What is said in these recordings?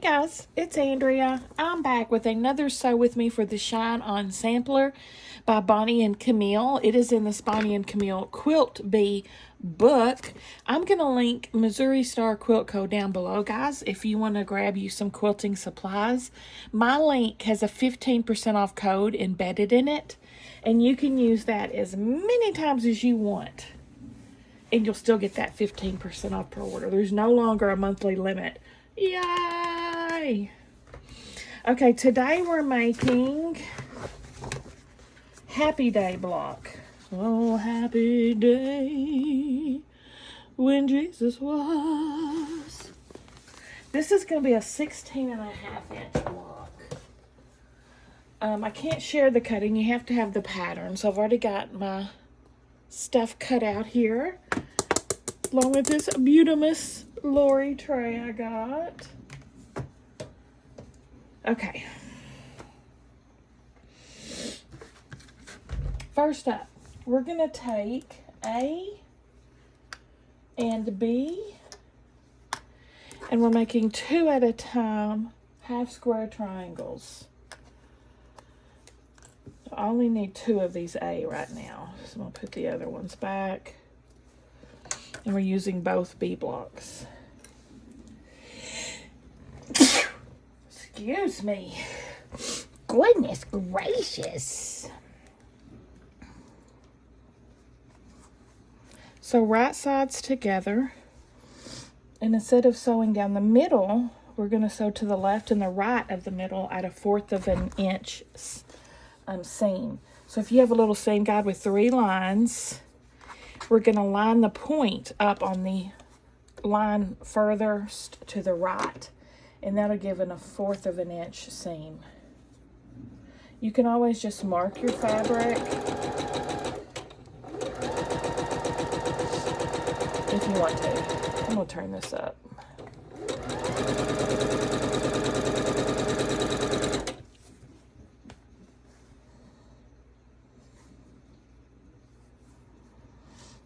guys, it's Andrea. I'm back with another Sew With Me for the Shine On sampler by Bonnie and Camille. It is in the Bonnie and Camille Quilt Bee book. I'm going to link Missouri Star Quilt Co. down below, guys, if you want to grab you some quilting supplies. My link has a 15% off code embedded in it, and you can use that as many times as you want, and you'll still get that 15% off per order. There's no longer a monthly limit. Yay! Okay, today we're making Happy Day block. Oh, happy day when Jesus was. This is going to be a 16.5-inch block. I can't share the cutting. You have to have the pattern. So I've already got my stuff cut out here, along with this beautimous Lori tray I got. Okay. First up, we're going to take A and B, and we're making 2 at a time, half square triangles. I only need 2 of these A right now, so I'm going to put the other ones back. And we're using both B blocks. Excuse me. Goodness gracious. So right sides together. And instead of sewing down the middle, we're going to sew to the left and the right of the middle at a 1/4 of an inch seam. So if you have a little seam guide with 3 lines, we're going to line the point up on the line furthest to the right, and that'll give it a 1/4 of an inch seam. You can always just mark your fabric if you want to. I'm going to turn this up.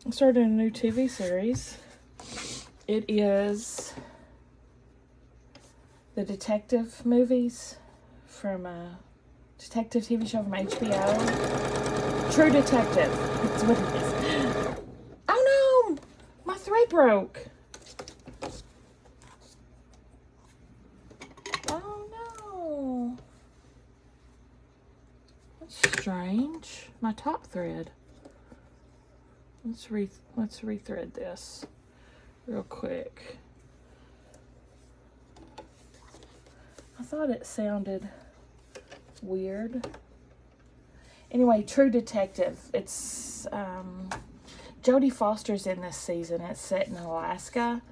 I started a new TV series. It is the detective movies from a detective TV show from HBO. True Detective. That's what it is. Oh no! My thread broke. Oh no. That's strange. My top thread. Let's rethread this real quick. I thought it sounded weird. Anyway, True Detective. It's Jodie Foster's in this season. It's set in Alaska,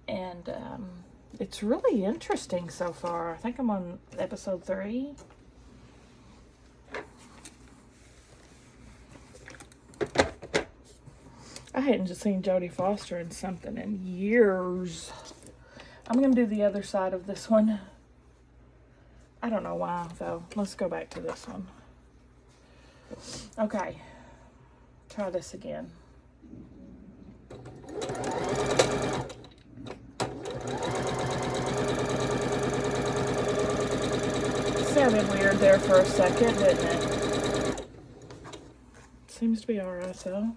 and it's really interesting so far. I think I'm on episode 3. I hadn't just seen Jodie Foster in something in years. I'm going to do the other side of this one. I don't know why, though. Let's go back to this one. Okay. Try this again. Sounded weird there for a second, didn't it? Seems to be alright, though.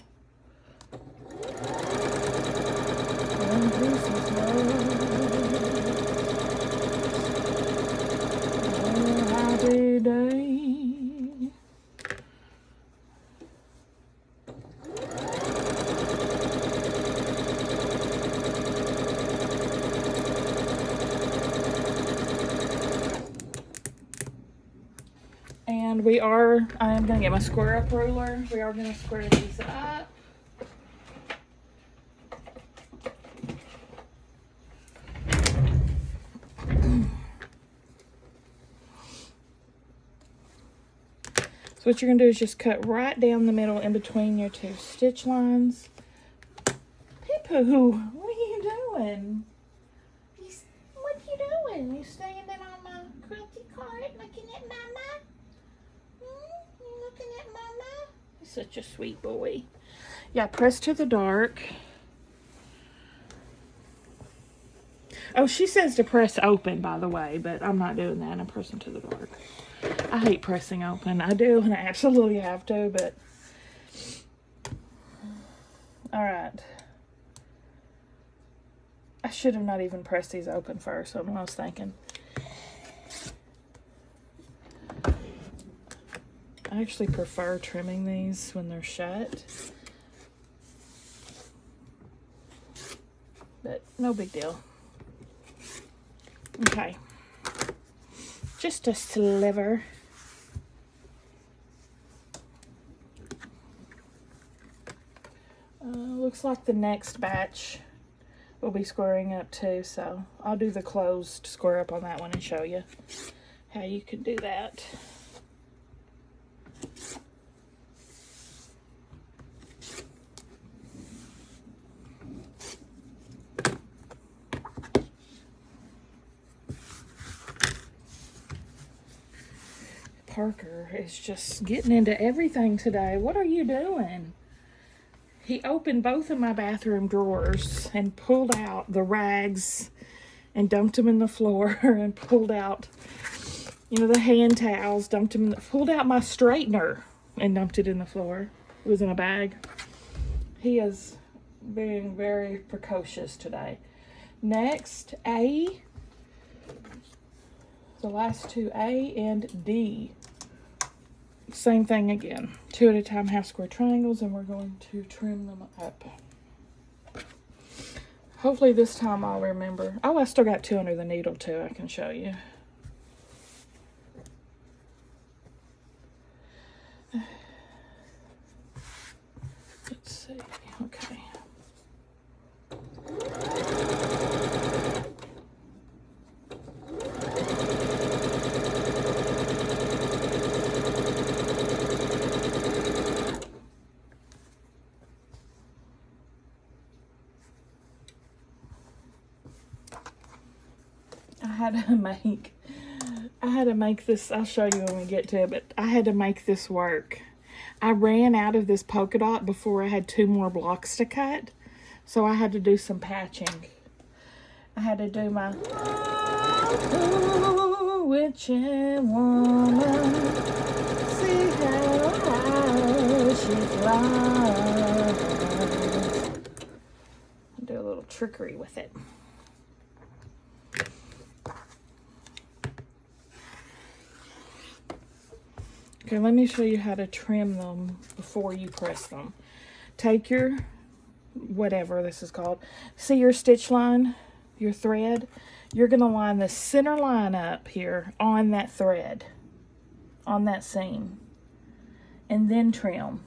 Happy day. And I am going to get my square up ruler. We are going to square these up. So what you're going to do is just cut right down the middle in between your 2 stitch lines. Pee-poo, what are you doing? What you doing? You standing on my quilty cart looking at Mama? You looking at Mama? He's such a sweet boy. Yeah, press to the dark. Oh, she says to press open, by the way, but I'm not doing that. I'm pressing to the dark. I hate pressing open. I do, and I absolutely have to, but... Alright. I should have not even pressed these open first. I don't know what I was thinking. I actually prefer trimming these when they're shut. But no big deal. Okay. Just a sliver. Looks like the next batch will be squaring up too, so I'll do the closed square up on that one and show you how you can do that. Parker is just getting into everything today. What are you doing? He opened both of my bathroom drawers and pulled out the rags and dumped them in the floor and pulled out, you know, the hand towels, dumped them, pulled out my straightener and dumped it in the floor. It was in a bag. He is being very precocious today. Next, A. The last two, A and D. Same thing again. 2 at a time, half square triangles, and we're going to trim them up. Hopefully this time I'll remember. Oh, I still got 2 under the needle too. I can show you. Let's see. Okay. I had to make this, I'll show you when we get to it, but I had to make this work. I ran out of this polka dot before I had 2 more blocks to cut, so I had to do some patching. I had to do my witching woman, see how she flies. Do a little trickery with it. Okay, let me show you how to trim them before you press them. Take your, whatever this is called, see your stitch line, your thread? You're going to line the center line up here on that thread, on that seam, and then trim.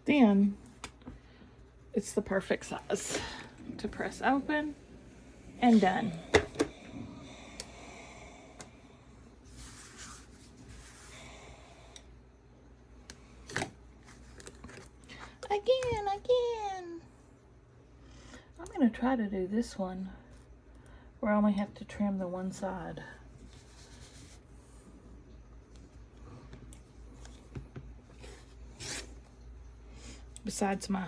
Then it's the perfect size to press open and done. Again. I'm going to try to do this one where I only have to trim the one side. Besides my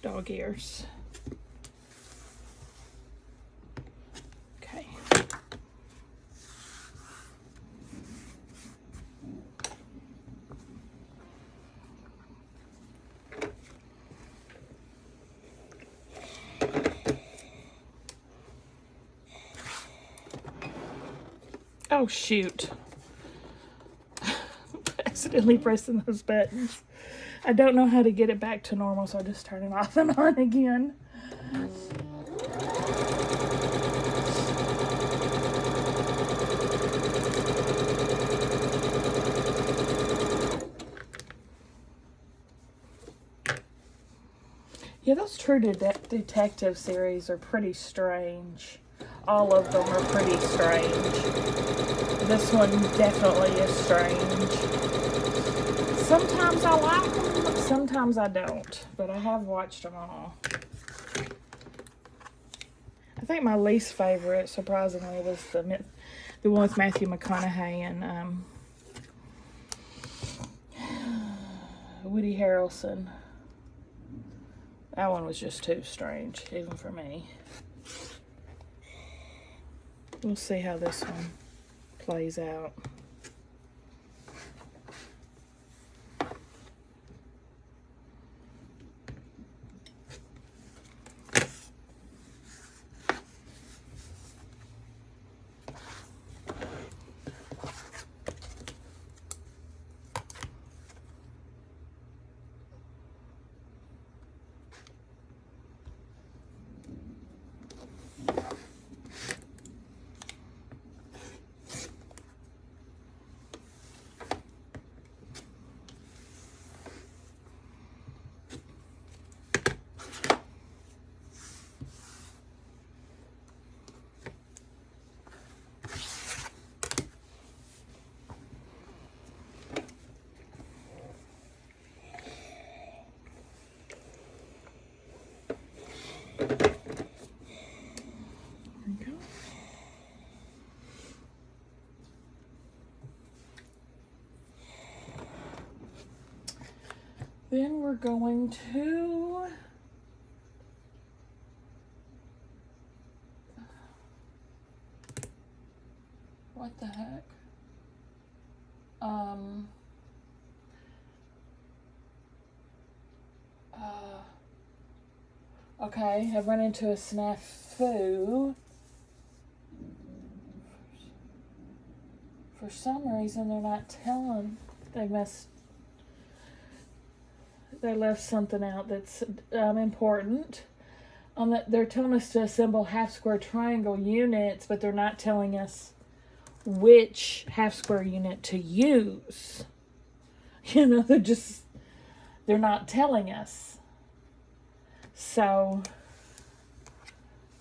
dog ears. Okay. Oh shoot. Accidentally pressing those buttons. I don't know how to get it back to normal, so I just turn it off and on again. Yeah, those True Detective series are pretty strange. All of them are pretty strange. This one definitely is strange. Sometimes I like them, sometimes I don't, but I have watched them all. I think my least favorite, surprisingly, was the one with Matthew McConaughey and Woody Harrelson. That one was just too strange, even for me. We'll see how this one plays out. Then we're going to what the heck? Okay, I've run into a snafu. For some reason, they're not telling. They left something out that's important. They're telling us to assemble half square triangle units, but they're not telling us which half square unit to use. You know, they're not telling us. So,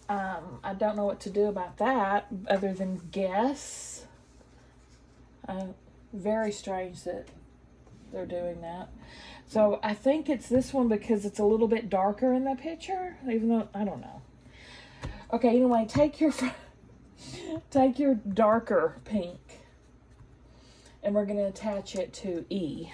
I don't know what to do about that other than guess. Very strange that they're doing that. So I think it's this one because it's a little bit darker in the picture, even though, I don't know. Okay, anyway, take your darker pink and we're going to attach it to E.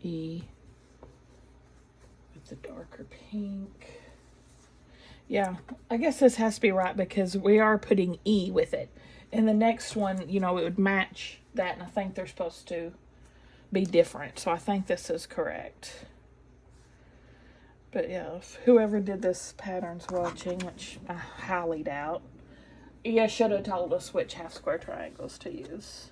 E with the darker pink. Yeah, I guess this has to be right because we are putting E with it. And the next one, you know, it would match that, and I think they're supposed to be different. So I think this is correct. But yeah, if whoever did this pattern's watching, which I highly doubt, yeah, should have told us which half square triangles to use.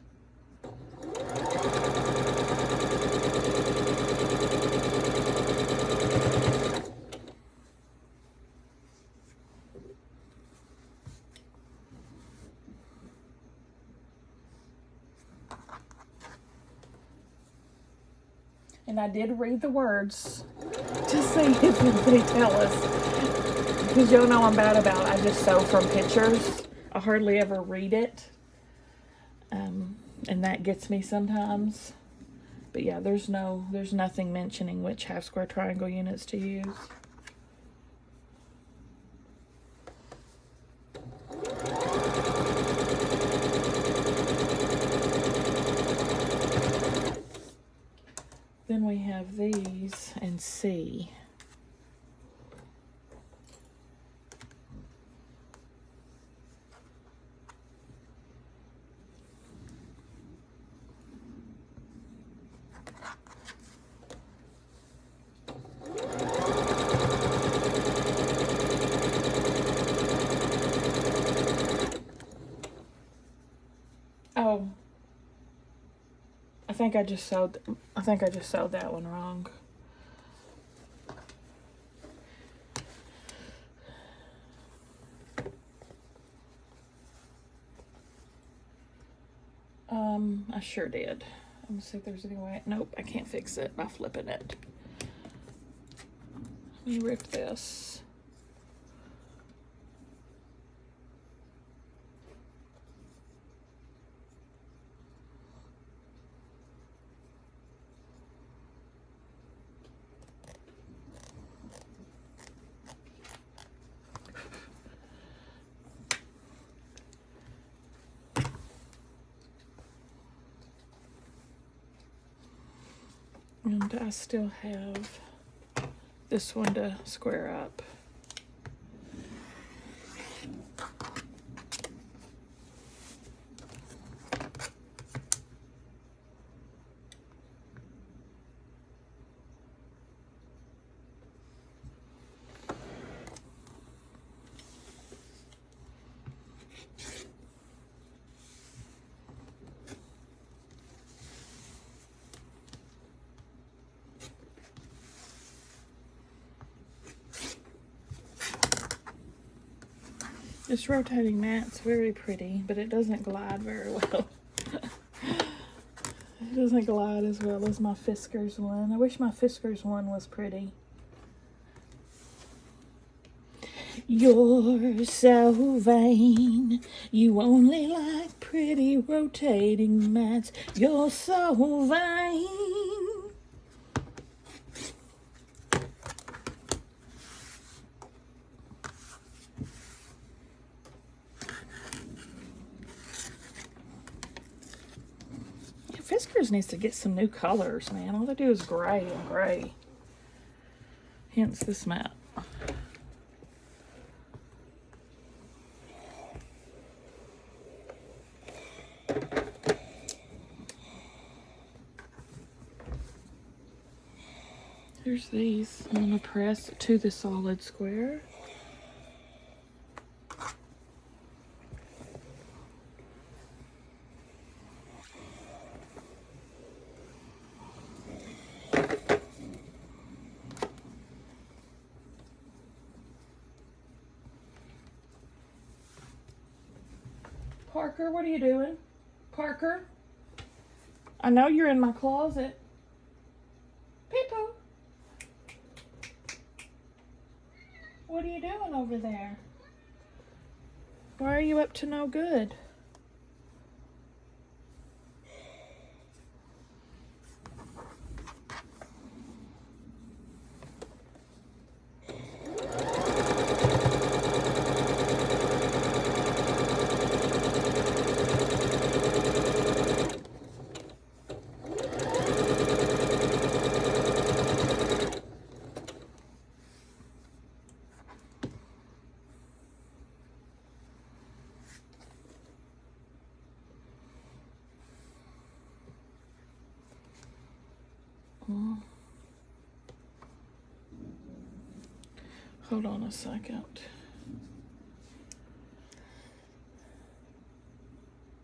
And I did read the words to see if they tell us. Because y'all know I'm bad about it. I just sew from pictures. I hardly ever read it. And that gets me sometimes. But yeah, there's nothing mentioning which half square triangle units to use. Then we have these and C. Oh, I think I just sewed that one wrong. I sure did. Let me see if there's any way. Nope, I can't fix it by flipping it. Let me rip this. And I still have this one to square up. This rotating mat's very pretty, but it doesn't glide very well. It doesn't glide as well as my Fiskars one. I wish my Fiskars one was pretty. You're so vain. You only like pretty rotating mats. You're so vain. Fiskars needs to get some new colors, man. All they do is gray and gray. Hence this mat. Here's these. I'm going to press to the solid square. Parker, what are you doing? Parker? I know you're in my closet. Peep-poo. What are you doing over there? Why are you up to no good? Hold on a second.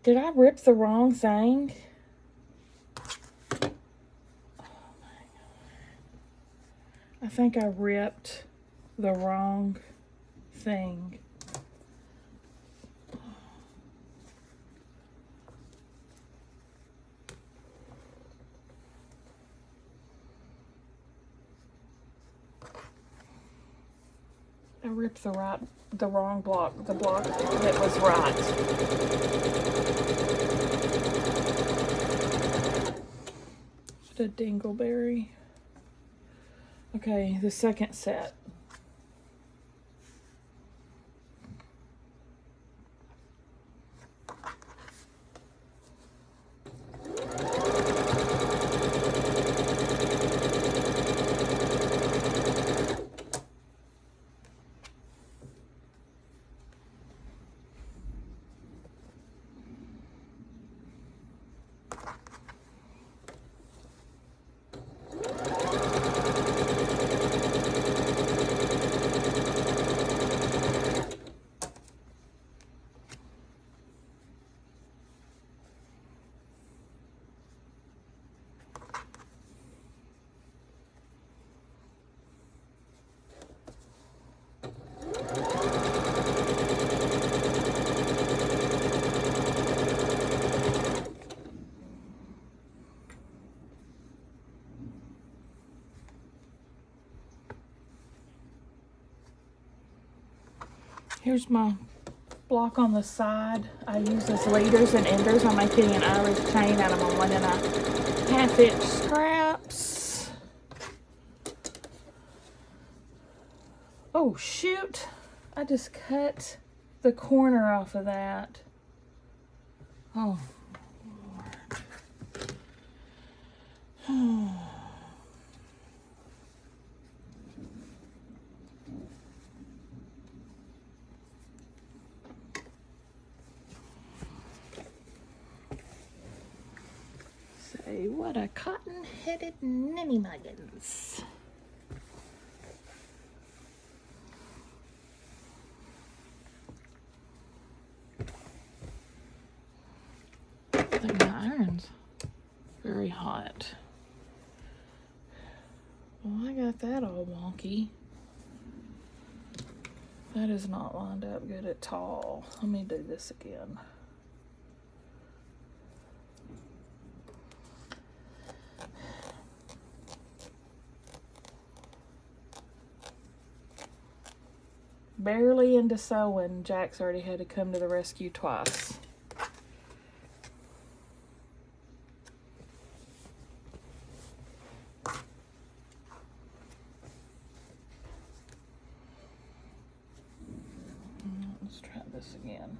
Did I rip the wrong thing? Oh my God. I think I ripped the wrong thing. I ripped the wrong block, the block that was right. The dingleberry. Okay, the second set. Here's my block on the side. I use as leaders and enders. I'm making an Irish chain out of my 1 1/2 inch scraps. Oh shoot, I just cut the corner off of that. Oh Lord. Say what a cotton-headed ninny muggins. I think my iron's very hot. Well, I got that all wonky. That is not lined up good at all. Let me do this again. Barely into sewing, Jack's already had to come to the rescue twice. Let's try this again.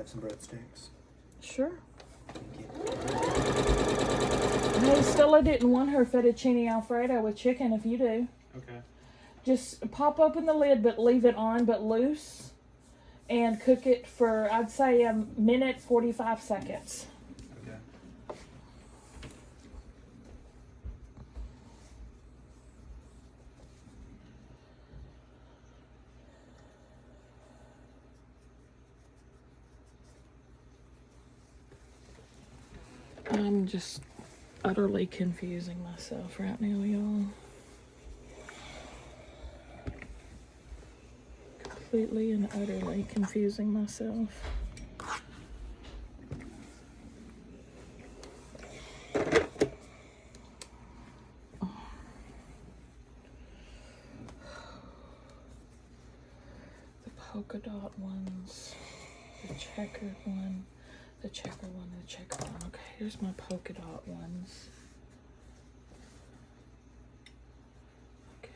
Some breadsticks. Sure. Thank you. Hey, Stella didn't want her fettuccine alfredo with chicken if you do. Okay. Just pop open the lid, but leave it on, but loose, and cook it for, I'd say, a minute, 45 seconds. Okay. I'm just utterly confusing myself right now, y'all. Completely and utterly confusing myself. The polka dot ones, the checkered one. The checker one, the checker one. Okay, here's my polka dot ones. Okay.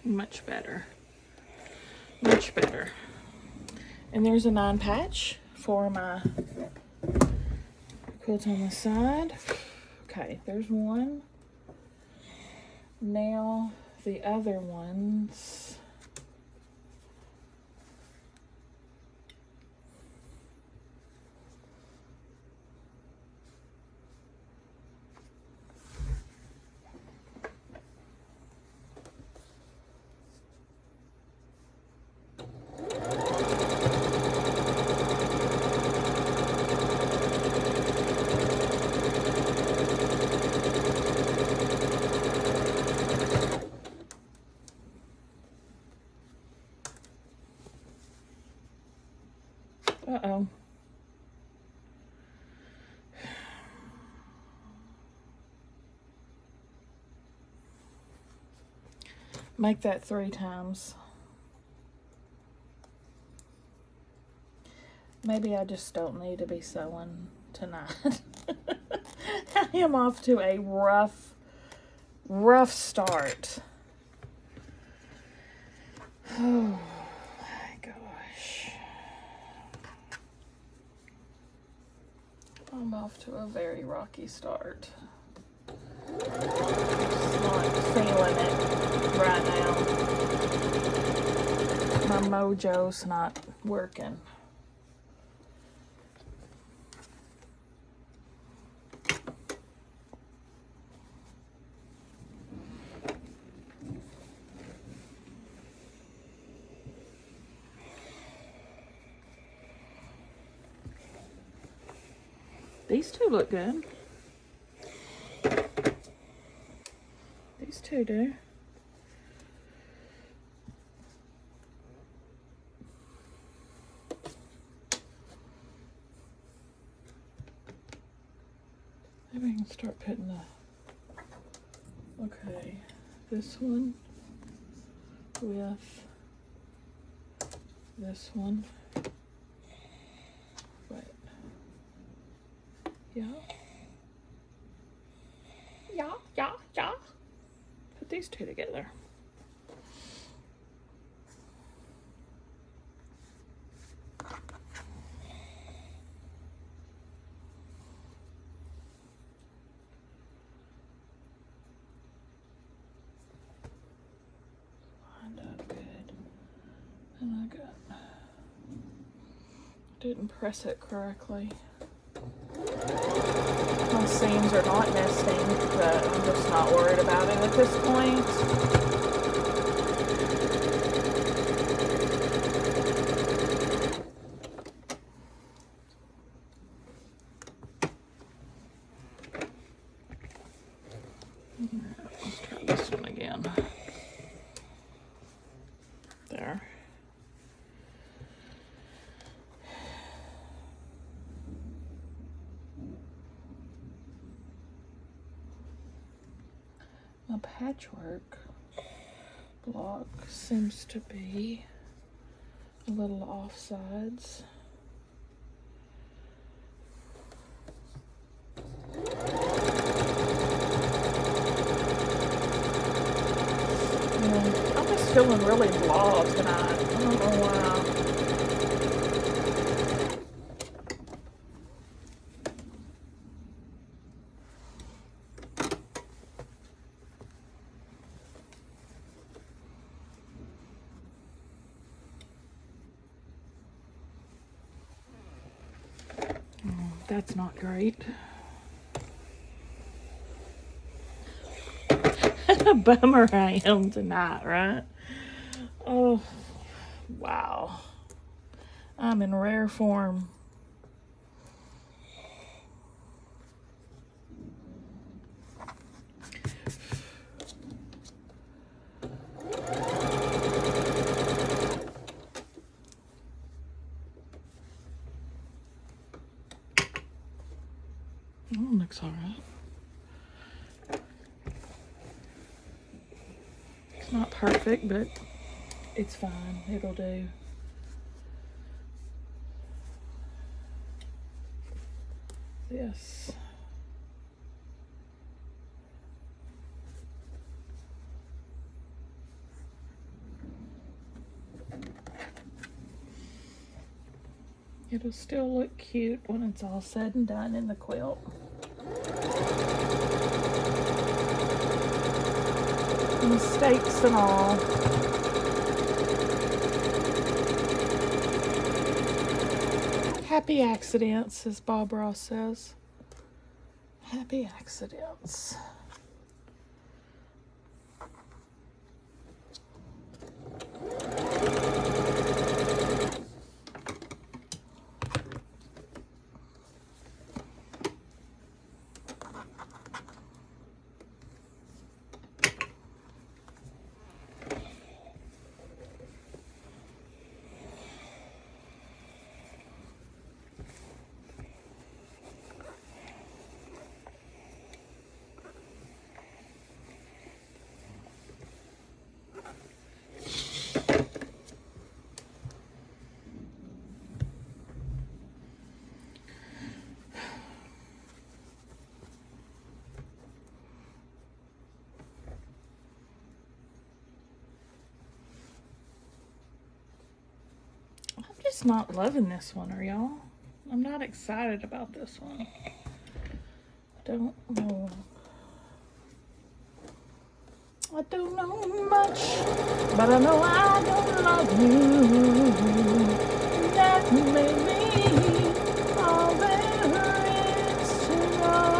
Much better. Much better. And there's a 9 patch for my quilt on the side. Okay, there's one. Now the other ones. Uh-oh. Make that 3 times. Maybe I just don't need to be sewing tonight. I am off to a rough start. Oh my gosh. I'm off to a very rocky start. Just not feeling it right now. My mojo's not working. These two look good. These two do. Maybe I can start putting the, okay, this one with this one. Wait. Yeah. Yeah. Put these two together. Lined up good. And I didn't press it correctly. My seams are not nesting, but I'm just not worried about it at this point. Let's try this one again. There. My patchwork block seems to be a little offsides. And I'm just feeling really blah tonight. I don't know why. That's not great. Bummer I am tonight, right? Oh, wow. I'm in rare form. Oh, looks all right. It's not perfect, but it's fine. It'll do. This. It'll still look cute when it's all said and done in the quilt. Mistakes and all. Happy accidents, as Bob Ross says. Happy accidents. I'm just not loving this one, are y'all? I'm not excited about this one. Don't know. I don't know much, but I know I don't love you. That may be all there is to know.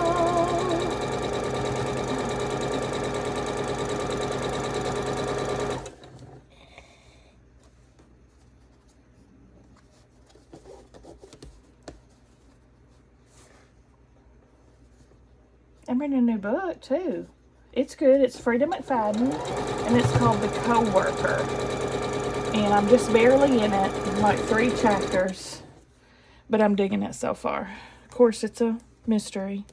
I'm reading a new book too. It's good. It's Frida McFadden, and it's called The Coworker. And I'm just barely in it, like 3 chapters, but I'm digging it so far. Of course, it's a mystery.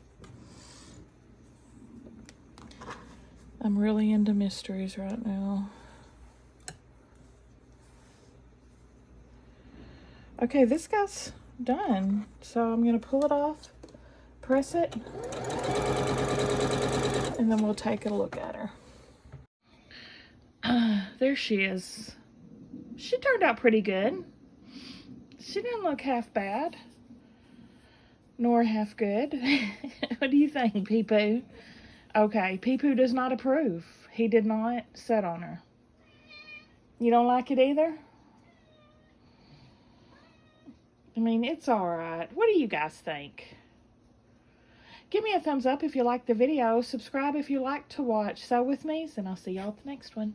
I'm really into mysteries right now. Okay, this guy's done, so I'm gonna pull it off, press it, and then we'll take a look at her. There she is. She turned out pretty good. She didn't look half bad, nor half good. What do you think, Pee-Poo? Okay, Pee-Poo does not approve. He did not set on her. You don't like it either? I mean, it's alright. What do you guys think? Give me a thumbs up if you like the video. Subscribe if you like to watch. Sew with me, and I'll see y'all at the next one.